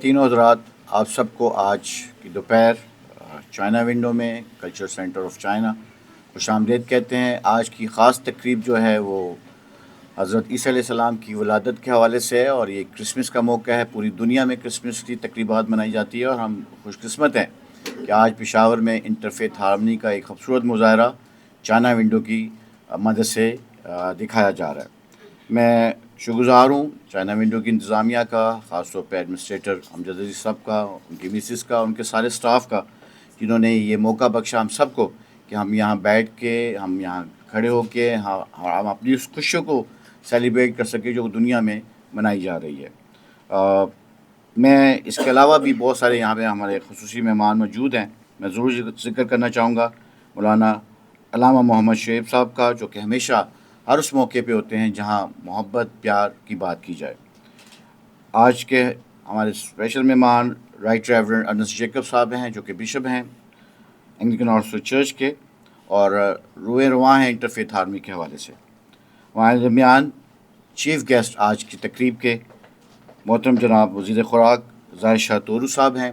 خواتین و حضرات، آپ سب کو آج کی دوپہر چائنا ونڈو میں کلچر سینٹر آف چائنا خوش آمدید کہتے ہیں۔ آج کی خاص تقریب جو ہے وہ حضرت عیسیٰ علیہ السلام کی ولادت کے حوالے سے ہے، اور یہ کرسمس کا موقع ہے۔ پوری دنیا میں کرسمس کی تقریبات منائی جاتی ہے، اور ہم خوش قسمت ہیں کہ آج پشاور میں انٹرفیتھ ہارمنی کا ایک خوبصورت مظاہرہ چائنا ونڈو کی مدد سے دکھایا جا رہا ہے۔ میں شکرگزار ہوں چائنا ونڈو کی انتظامیہ کا، خاص طور پہ ایڈمنسٹریٹر امجد عزیز صاحب کا، ان کی مسز کا، ان کے سارے سٹاف کا، جنہوں نے یہ موقع بخشا ہم سب کو کہ ہم یہاں بیٹھ کے، ہم یہاں کھڑے ہو کے ہم اپنی اس خوشیوں کو سیلیبریٹ کر سکیں جو دنیا میں منائی جا رہی ہے۔ میں اس کے علاوہ بھی بہت سارے یہاں پہ ہمارے خصوصی مہمان موجود ہیں۔ میں ضرور ذکر کرنا چاہوں گا مولانا علامہ محمد شعیب صاحب کا، جو کہ ہمیشہ ہر اس موقع پہ ہوتے ہیں جہاں محبت پیار کی بات کی جائے۔ آج کے ہمارے اسپیشل مہمان رائٹ ریورنڈ ارنسٹ جیکب صاحب ہیں، جو کہ بشپ ہیں انگلیکن آرتھوڈوکس چرچ کے، اور روئے رواں ہیں انٹرفیتھ ہارمنی کے حوالے سے۔ ہمارے درمیان چیف گیسٹ آج کی تقریب کے محترم جناب وزیر خوراک ظاہر شاہ طورو صاحب ہیں،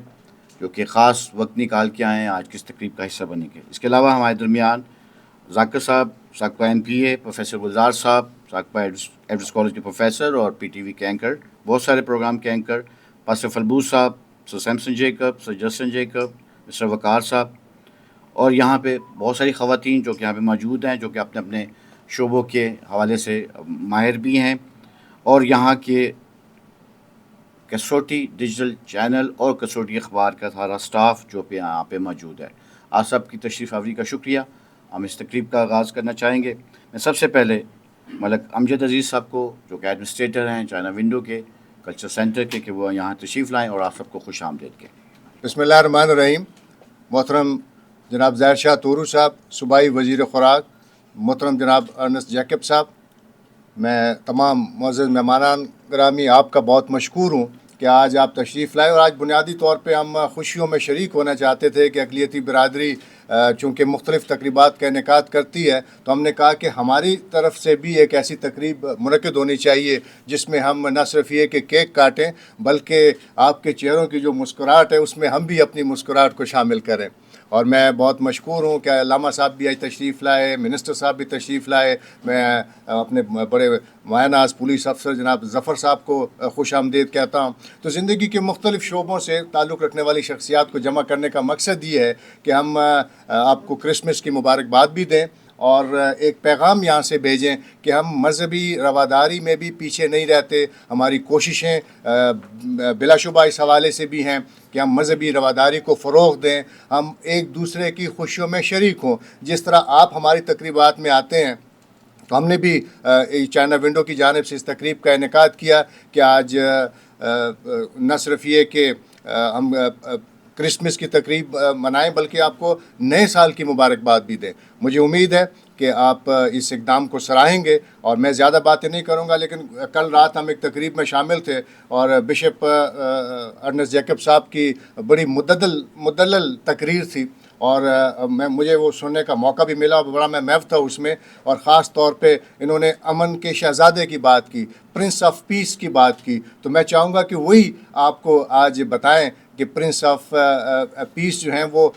جو کہ خاص وقت نکال کے آئے ہیں آج کی اس تقریب کا حصہ بننے کے۔ اس کے علاوہ ہمارے درمیان ذاکر صاحب، ساقبہ NPA، پروفیسر گلزار صاحب، ساقبہ ایڈرس کالج کے پروفیسر اور PTV کے اینکر، بہت سارے پروگرام کے اینکر، پاسٹر فلبوز صاحب، سر سیمسن جیکب، سر جسٹن جیکب، مسٹر وقار صاحب، اور یہاں پہ بہت ساری خواتین جو کہ یہاں پہ موجود ہیں، جو کہ اپنے اپنے شعبوں کے حوالے سے ماہر بھی ہیں، اور یہاں کے کسوٹی ڈیجیٹل چینل اور کسوٹی اخبار کا سارا سٹاف جو پہ یہاں پہ موجود ہے۔ آپ سب کی تشریف آوری کا شکریہ۔ ہم اس تقریب کا آغاز کرنا چاہیں گے۔ میں سب سے پہلے ملک امجد عزیز صاحب کو، جو کہ ایڈمنسٹریٹر ہیں چائنا ونڈو کے کلچر سینٹر کے، کہ وہ یہاں تشریف لائیں اور آپ سب کو خوش آمدید کہیں۔ بسم اللہ الرحمن الرحیم۔ محترم جناب ظاہر شاہ طورو صاحب، صوبائی وزیر خوراک، محترم جناب ارنسٹ جیکب صاحب، میں تمام معزز مہمانان گرامی آپ کا بہت مشکور ہوں کہ آج آپ تشریف لائے، اور آج بنیادی طور پہ ہم خوشیوں میں شریک ہونا چاہتے تھے کہ اقلیتی برادری چونکہ مختلف تقریبات کا انعقاد کرتی ہے، تو ہم نے کہا کہ ہماری طرف سے بھی ایک ایسی تقریب منعقد ہونی چاہیے جس میں ہم نہ صرف یہ کہ کیک کاٹیں، بلکہ آپ کے چہروں کی جو مسکراہٹ ہے اس میں ہم بھی اپنی مسکراہٹ کو شامل کریں۔ اور میں بہت مشکور ہوں کہ علامہ صاحب بھی آج تشریف لائے، منسٹر صاحب بھی تشریف لائے۔ میں اپنے بڑے مایہ ناز پولیس افسر جناب ظفر صاحب کو خوش آمدید کہتا ہوں۔ تو زندگی کے مختلف شعبوں سے تعلق رکھنے والی شخصیات کو جمع کرنے کا مقصد یہ ہے کہ ہم آپ کو کرسمس کی مبارکباد بھی دیں، اور ایک پیغام یہاں سے بھیجیں کہ ہم مذہبی رواداری میں بھی پیچھے نہیں رہتے۔ ہماری کوششیں بلا شبہ اس حوالے سے بھی ہیں کہ ہم مذہبی رواداری کو فروغ دیں، ہم ایک دوسرے کی خوشیوں میں شریک ہوں۔ جس طرح آپ ہماری تقریبات میں آتے ہیں، تو ہم نے بھی چائنا ونڈو کی جانب سے اس تقریب کا انعقاد کیا کہ آج نہ صرف یہ کہ ہم کرسمس کی تقریب منائیں، بلکہ آپ کو نئے سال کی مبارکباد بھی دیں۔ مجھے امید ہے کہ آپ اس اقدام کو سراہیں گے، اور میں زیادہ باتیں نہیں کروں گا، لیکن کل رات ہم ایک تقریب میں شامل تھے، اور بشپ ارنسٹ جیکب صاحب کی بڑی مدلل تقریر تھی، اور مجھے وہ سننے کا موقع بھی ملا، بڑا میں محو تھا اس میں۔ اور خاص طور پہ انہوں نے امن کے شہزادے کی بات کی، پرنس آف پیس کی بات کی۔ تو میں چاہوں گا کہ وہی آپ کو آج بتائیں کہ پرنس آف پیس جو ہیں وہ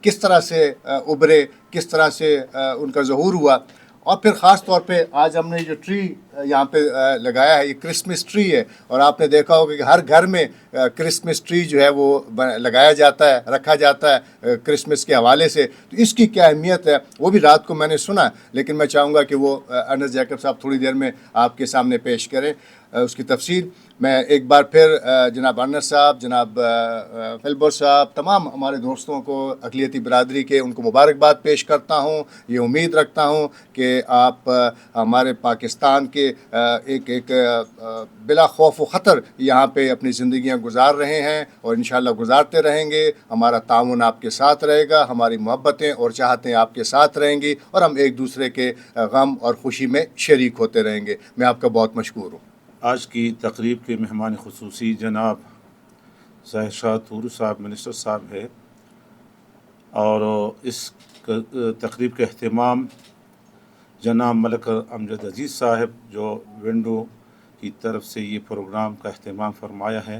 کس طرح سے ابھرے، کس طرح سے ان کا ظہور ہوا۔ اور پھر خاص طور پہ آج ہم نے جو ٹری یہاں پہ لگایا ہے، یہ کرسمس ٹری ہے، اور آپ نے دیکھا ہوگا کہ ہر گھر میں کرسمس ٹری جو ہے وہ لگایا جاتا ہے، رکھا جاتا ہے کرسمس کے حوالے سے۔ تو اس کی کیا اہمیت ہے وہ بھی رات کو میں نے سنا، لیکن میں چاہوں گا کہ وہ ارنسٹ جیکب صاحب تھوڑی دیر میں آپ کے سامنے پیش کریں اس کی تفصیل۔ میں ایک بار پھر جناب ارنسٹ صاحب، جناب فلبوز صاحب، تمام ہمارے دوستوں کو اقلیتی برادری کے، ان کو مبارکباد پیش کرتا ہوں۔ یہ امید رکھتا ہوں کہ آپ ہمارے پاکستان کے ایک بلا خوف و خطر یہاں پہ اپنی زندگیاں گزار رہے ہیں، اور انشاءاللہ گزارتے رہیں گے۔ ہمارا تعاون آپ کے ساتھ رہے گا، ہماری محبتیں اور چاہتیں آپ کے ساتھ رہیں گی، اور ہم ایک دوسرے کے غم اور خوشی میں شریک ہوتے رہیں گے۔ میں آپ کا بہت مشکور ہوں۔ آج کی تقریب کے مہمان خصوصی جناب ظاہر شاہ طورو صاحب منسٹر صاحب ہے، اور اس تقریب کا اہتمام جناب ملک امجد عزیز صاحب، جو ونڈو کی طرف سے یہ پروگرام کا اہتمام فرمایا ہے۔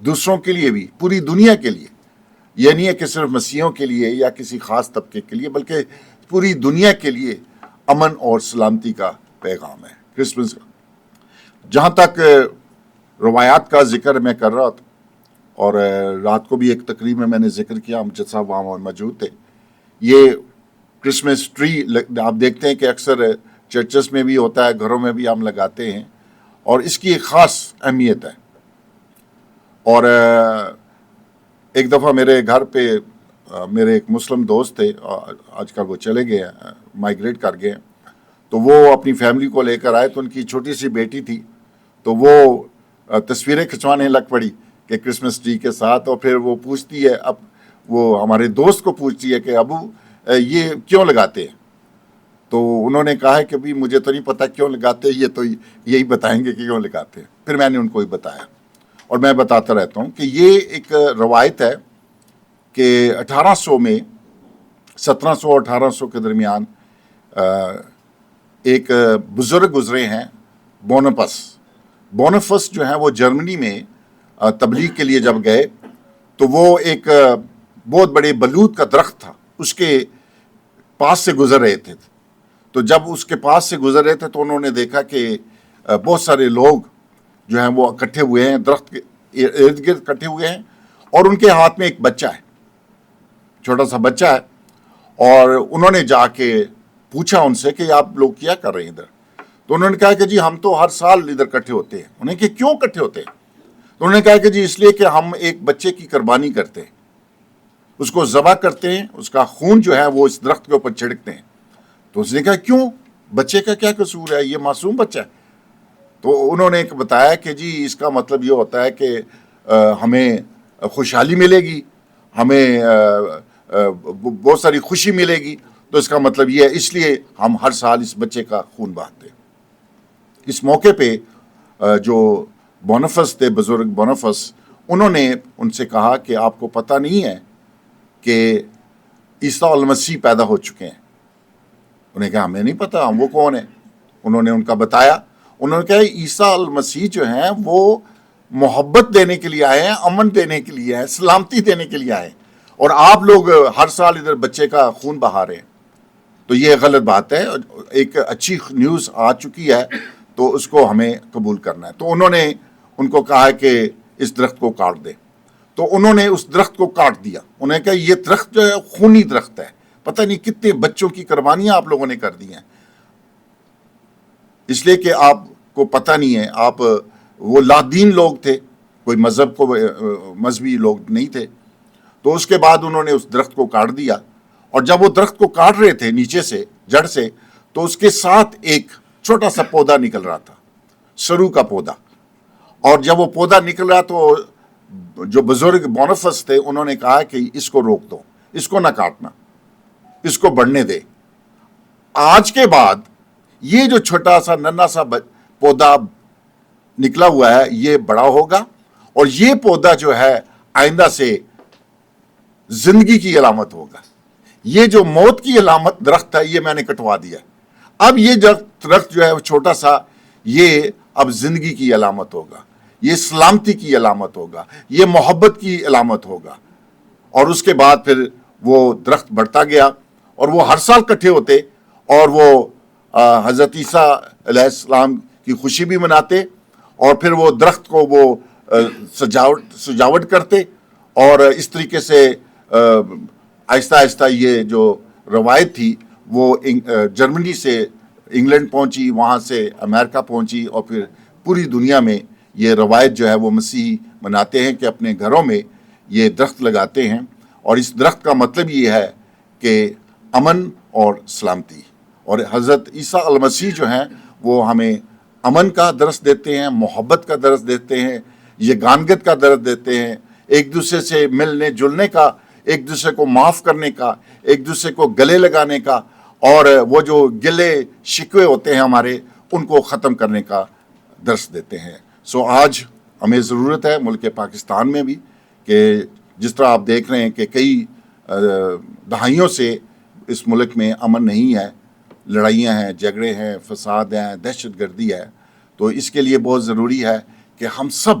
دوسروں کے لیے بھی, پوری دنیا کے لیے. یہ نہیں ہے کہ صرف مسیحیوں کے لیے یا کسی خاص طبقے کے لیے, بلکہ پوری دنیا کے لیے امن اور سلامتی کا پیغام ہے کرسمس کا. جہاں تک روایات کا ذکر میں کر رہا تھا, اور رات کو بھی ایک تقریب میں نے ذکر کیا, امجد صاحب وہاں موجود تھے. یہ کرسمس ٹری آپ دیکھتے ہیں کہ اکثر چرچز میں بھی ہوتا ہے, گھروں میں بھی ہم لگاتے ہیں, اور اس کی ایک خاص اہمیت ہے. اور ایک دفعہ میرے گھر پہ میرے ایک مسلم دوست تھے, آج کل وہ چلے گئے ہیں, مائیگریٹ کر گئے ہیں, تو وہ اپنی فیملی کو لے کر آئے. تو ان کی چھوٹی سی بیٹی تھی, تو وہ تصویریں کھنچوانے لگ پڑی کہ کرسمس ٹری کے ساتھ. اور پھر وہ پوچھتی ہے, اب وہ ہمارے دوست کو پوچھتی ہے کہ ابو یہ کیوں لگاتے ہیں؟ تو انہوں نے کہا ہے کہ بھی مجھے تو نہیں پتا کیوں لگاتے, یہ تو یہی بتائیں گے کہ کیوں لگاتے ہیں. پھر میں نے ان کو ہی بتایا, اور میں بتاتا رہتا ہوں کہ یہ ایک روایت ہے کہ 1800 میں 1700 اور 1800 کے درمیان ایک بزرگ گزرے ہیں, بونفس جو ہیں, وہ جرمنی میں تبلیغ کے لیے جب گئے تو وہ ایک بہت بڑے بلوط کا درخت تھا, اس کے پاس سے گزر رہے تھے. تو جب اس کے پاس سے گزر رہے تھے تو انہوں نے دیکھا کہ بہت سارے لوگ جو ہیں وہ اکٹھے ہوئے ہیں, درخت کے ارد گرد اکٹھے ہوئے ہیں, اور ان کے ہاتھ میں ایک بچہ ہے, چھوٹا سا بچہ ہے. اور انہوں نے جا کے پوچھا ان سے کہ آپ لوگ کیا کر رہے ہیں ادھر؟ تو انہوں نے کہا کہ جی ہم تو ہر سال ادھر اکٹھے ہوتے ہیں. انہیں کہ کیوں اکٹھے ہوتے ہیں؟ تو انہوں نے کہا کہ جی اس لیے کہ ہم ایک بچے کی قربانی کرتے ہیں, اس کو ذبح کرتے ہیں, اس کا خون جو ہے وہ اس درخت کے اوپر چھڑکتے ہیں. تو اس نے کہا کیوں, بچے کا کیا قصور ہے, یہ معصوم بچہ ہے. تو انہوں نے بتایا کہ جی اس کا مطلب یہ ہوتا ہے کہ ہمیں خوشحالی ملے گی, ہمیں بہت ساری خوشی ملے گی, تو اس کا مطلب یہ ہے, اس لیے ہم ہر سال اس بچے کا خون بہاتے ہیں. اس موقع پہ جو بونفس تھے, بزرگ بونفس, انہوں نے ان سے کہا کہ آپ کو پتہ نہیں ہے کہ عیسیٰ المسیح پیدا ہو چکے ہیں؟ انہیں کہا ہمیں نہیں پتا, وہ کون ہیں؟ انہوں نے ان کا بتایا. انہوں نے کہا عیسیٰ المسیح جو ہیں وہ محبت دینے کے لیے آئے ہیں, امن دینے کے لیے آئے ہیں, سلامتی دینے کے لیے آئے ہیں, اور آپ لوگ ہر سال ادھر بچے کا خون بہا رہے ہیں. تو یہ غلط بات ہے. ایک اچھی نیوز آ چکی ہے تو اس کو ہمیں قبول کرنا ہے. تو انہوں نے ان کو کہا کہ اس درخت کو کاٹ دے. تو انہوں نے اس درخت کو کاٹ دیا. انہوں نے کہا یہ درخت جو ہے خونی درخت ہے, پتہ نہیں کتنے بچوں کی قربانیاں آپ لوگوں نے کر دی ہیں, اس لیے کہ آپ کو پتہ نہیں ہے, آپ وہ لادین لوگ تھے, کوئی مذہبی لوگ نہیں تھے. تو اس کے بعد انہوں نے اس درخت کو کاٹ دیا, اور جب وہ درخت کو کاٹ رہے تھے نیچے سے, جڑ سے, تو اس کے ساتھ ایک چھوٹا سا پودا نکل رہا تھا, سرو کا پودا. اور جب وہ پودا نکل رہا تو جو بزرگ بونفس تھے انہوں نے کہا کہ اس کو روک دو, اس کو نہ کاٹنا, اس کو بڑھنے دے. آج کے بعد یہ جو چھوٹا سا ننھا سا پودا نکلا ہوا ہے یہ بڑا ہوگا, اور یہ پودا جو ہے آئندہ سے زندگی کی علامت ہوگا. یہ جو موت کی علامت درخت ہے یہ میں نے کٹوا دیا. اب یہ درخت جو ہے وہ چھوٹا سا, یہ اب زندگی کی علامت ہوگا, یہ سلامتی کی علامت ہوگا, یہ محبت کی علامت ہوگا. اور اس کے بعد پھر وہ درخت بڑھتا گیا, اور وہ ہر سال کٹھے ہوتے, اور وہ حضرت عیسیٰ علیہ السلام کی خوشی بھی مناتے, اور پھر وہ درخت کو وہ سجاوٹ کرتے. اور اس طریقے سے آہستہ آہستہ یہ جو روایت تھی وہ جرمنی سے انگلینڈ پہنچی, وہاں سے امریکہ پہنچی, اور پھر پوری دنیا میں یہ روایت جو ہے وہ مسیحی مناتے ہیں کہ اپنے گھروں میں یہ درخت لگاتے ہیں. اور اس درخت کا مطلب یہ ہے کہ امن اور سلامتی. اور حضرت عیسیٰ المسیح جو ہیں وہ ہمیں امن کا درس دیتے ہیں, محبت کا درس دیتے ہیں, یگانگت کا درس دیتے ہیں, ایک دوسرے سے ملنے جلنے کا, ایک دوسرے کو معاف کرنے کا, ایک دوسرے کو گلے لگانے کا, اور وہ جو گلے شکوے ہوتے ہیں ہمارے ان کو ختم کرنے کا درس دیتے ہیں. سو آج ہمیں ضرورت ہے ملک پاکستان میں بھی کہ جس طرح آپ دیکھ رہے ہیں کہ کئی دہائیوں سے اس ملک میں امن نہیں ہے, لڑائیاں ہیں, جھگڑے ہیں, فساد ہیں, دہشت گردی ہے. تو اس کے لیے بہت ضروری ہے کہ ہم سب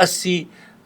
80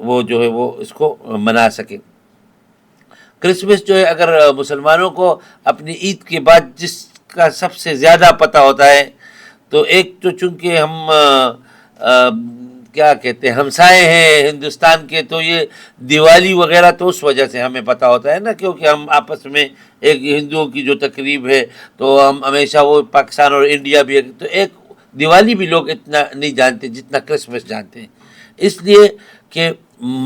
وہ جو ہے وہ اس کو منا سکیں۔ کرسمس جو ہے اگر مسلمانوں کو اپنی عید کے بعد جس کا سب سے زیادہ پتہ ہوتا ہے تو ایک تو چونکہ ہم کیا کہتے ہیں ہمسائے ہیں ہندوستان کے، تو یہ دیوالی وغیرہ تو اس وجہ سے ہمیں پتہ ہوتا ہے نا، کیونکہ ہم آپس میں ایک ہندوؤں کی جو تقریب ہے تو ہم ہمیشہ وہ پاکستان اور انڈیا بھی تو ایک دیوالی بھی لوگ اتنا نہیں جانتے جتنا کرسمس جانتے ہیں، اس لیے کہ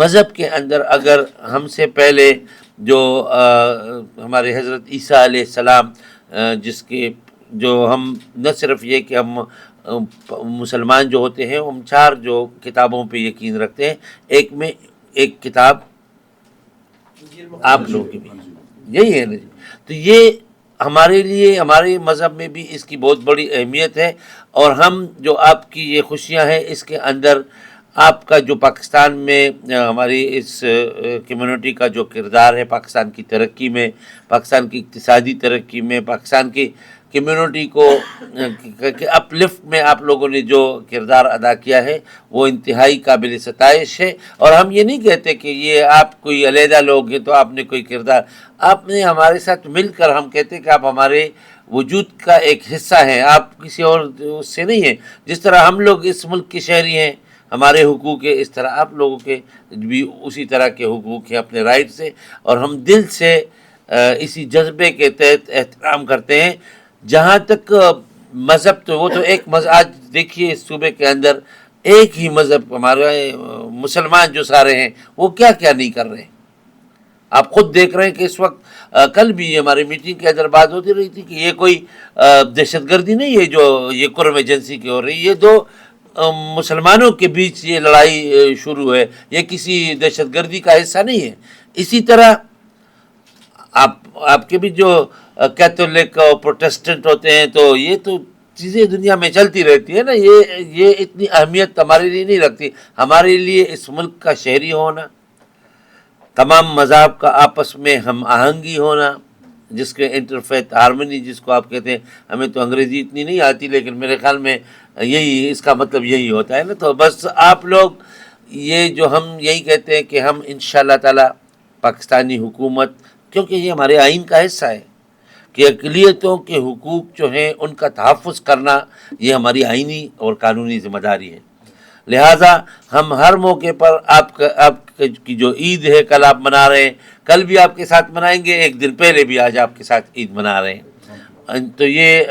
مذہب کے اندر اگر ہم سے پہلے جو ہمارے حضرت عیسیٰ علیہ السلام جس کے جو ہم نہ صرف یہ کہ ہم مسلمان جو ہوتے ہیں ہم 4 جو کتابوں پہ یقین رکھتے ہیں، ایک میں ایک کتاب آپ لوگوں کی بھی یہی ہے نا جی، تو یہ ہمارے لیے ہمارے مذہب میں بھی اس کی بہت بڑی اہمیت ہے، اور ہم جو آپ کی یہ خوشیاں ہیں اس کے اندر آپ کا جو پاکستان میں ہماری اس کمیونٹی کا جو کردار ہے پاکستان کی ترقی میں، پاکستان کی اقتصادی ترقی میں، پاکستان کی کمیونٹی کو اپ لفٹ میں آپ لوگوں نے جو کردار ادا کیا ہے وہ انتہائی قابل ستائش ہے، اور ہم یہ نہیں کہتے کہ یہ آپ کوئی علیحدہ لوگ ہیں تو آپ نے کوئی کردار، آپ نے ہمارے ساتھ مل کر، ہم کہتے ہیں کہ آپ ہمارے وجود کا ایک حصہ ہیں، آپ کسی اور اس سے نہیں ہیں، جس طرح ہم لوگ اس ملک کے شہری ہیں، ہمارے حقوق ہے، اس طرح آپ لوگوں کے بھی اسی طرح کے حقوق ہیں اپنے رائٹ سے، اور ہم دل سے اسی جذبے کے تحت احترام کرتے ہیں۔ جہاں تک مذہب تو وہ تو ایک مذہب، آج دیکھیے اس صوبے کے اندر ایک ہی مذہب ہمارے مسلمان جو سارے ہیں وہ کیا کیا نہیں کر رہے ہیں، آپ خود دیکھ رہے ہیں کہ اس وقت کل بھی ہماری میٹنگ کے اندر بات ہوتی رہی تھی کہ یہ کوئی دہشت گردی نہیں ہے جو یہ کرم ایجنسی کی ہو رہی، یہ 2 مسلمانوں کے بیچ یہ لڑائی شروع ہے، یہ کسی دہشت گردی کا حصہ نہیں ہے۔ اسی طرح آپ کے بھی جو کیتھولک اور پروٹسٹنٹ ہوتے ہیں تو یہ تو چیزیں دنیا میں چلتی رہتی ہے نا، یہ اتنی اہمیت ہمارے لیے نہیں رکھتی، ہمارے لیے اس ملک کا شہری ہونا، تمام مذاہب کا آپس میں ہم آہنگی ہونا، جس کے انٹرفیتھ ہارمنی جس کو آپ کہتے ہیں، ہمیں تو انگریزی اتنی نہیں آتی لیکن میرے خیال میں یہی اس کا مطلب یہی ہوتا ہے نا، تو بس آپ لوگ یہ جو ہم یہی کہتے ہیں کہ ہم انشاءاللہ تعالی پاکستانی حکومت، کیونکہ یہ ہمارے آئین کا حصہ ہے کہ اقلیتوں کے حقوق جو ہیں ان کا تحفظ کرنا یہ ہماری آئینی اور قانونی ذمہ داری ہے، لہٰذا ہم ہر موقع پر آپ کی جو عید ہے کل آپ منا رہے ہیں، کل بھی آپ کے ساتھ منائیں گے، ایک دن پہلے بھی آج آپ کے ساتھ عید منا رہے ہیں، تو یہ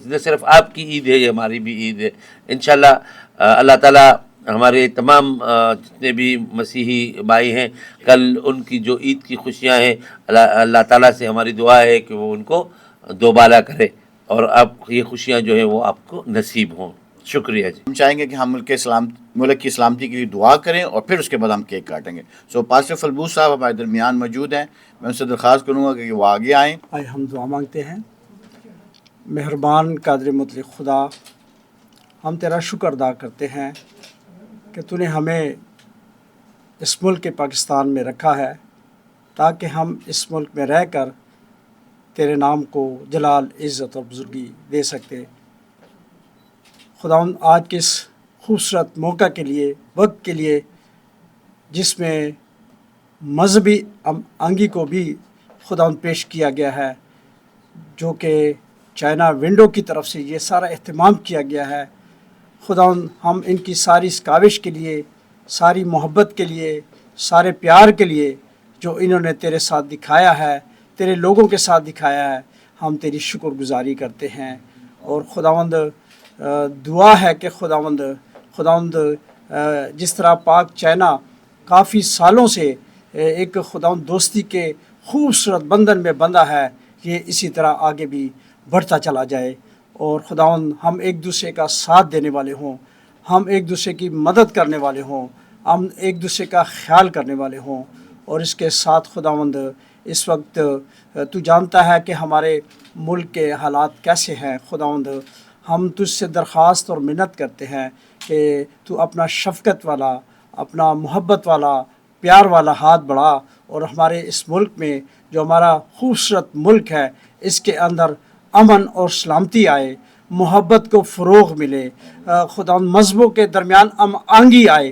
نہ صرف آپ کی عید ہے، یہ ہماری بھی عید ہے انشاءاللہ۔ اللہ تعالیٰ ہمارے تمام جتنے بھی مسیحی بھائی ہیں کل ان کی جو عید کی خوشیاں ہیں، اللہ تعالیٰ سے ہماری دعا ہے کہ وہ ان کو دوبالا کرے اور آپ یہ خوشیاں جو ہیں وہ آپ کو نصیب ہوں۔ شکریہ جی۔ ہم چاہیں گے کہ ہم ملک کی سلامتی کے لیے دعا کریں اور پھر اس کے بعد ہم کیک کاٹیں گے۔ سو پاسٹر فلبوس صاحب ہمارے درمیان موجود ہیں، میں ان سے درخواست کروں گا کہ وہ آگے آئیں۔ آئے ہم دعا مانگتے ہیں۔ مہربان قادر مطلق خدا، ہم تیرا شکر ادا کرتے ہیں کہ تو نے ہمیں اس ملک پاکستان میں رکھا ہے تاکہ ہم اس ملک میں رہ کر تیرے نام کو جلال، عزت اور بزرگی دے سکتے۔ خداوند آج کے اس خوبصورت موقع کے لیے، وقت کے لیے، جس میں مذہبی آہنگی کو بھی خداوند پیش کیا گیا ہے، جو کہ چائنا ونڈو کی طرف سے یہ سارا اہتمام کیا گیا ہے، خداوند ہم ان کی ساری اس کاوش کے لیے، ساری محبت کے لیے، سارے پیار کے لیے جو انہوں نے تیرے ساتھ دکھایا ہے، تیرے لوگوں کے ساتھ دکھایا ہے، ہم تیری شکر گزاری کرتے ہیں۔ اور خداوند دعا ہے کہ خداوند جس طرح پاک چائنا کافی سالوں سے ایک خداوند دوستی کے خوبصورت بندھن میں بندھا ہے، یہ اسی طرح آگے بھی بڑھتا چلا جائے، اور خداوند ہم ایک دوسرے کا ساتھ دینے والے ہوں، ہم ایک دوسرے کی مدد کرنے والے ہوں، ہم ایک دوسرے کا خیال کرنے والے ہوں۔ اور اس کے ساتھ خداوند اس وقت تو جانتا ہے کہ ہمارے ملک کے حالات کیسے ہیں، خداوند ہم تجھ سے درخواست اور منت کرتے ہیں کہ تو اپنا شفقت والا، اپنا محبت والا، پیار والا ہاتھ بڑھا، اور ہمارے اس ملک میں جو ہمارا خوبصورت ملک ہے اس کے اندر امن اور سلامتی آئے، محبت کو فروغ ملے، خداوند مذہبوں کے درمیان آہنگی آئے،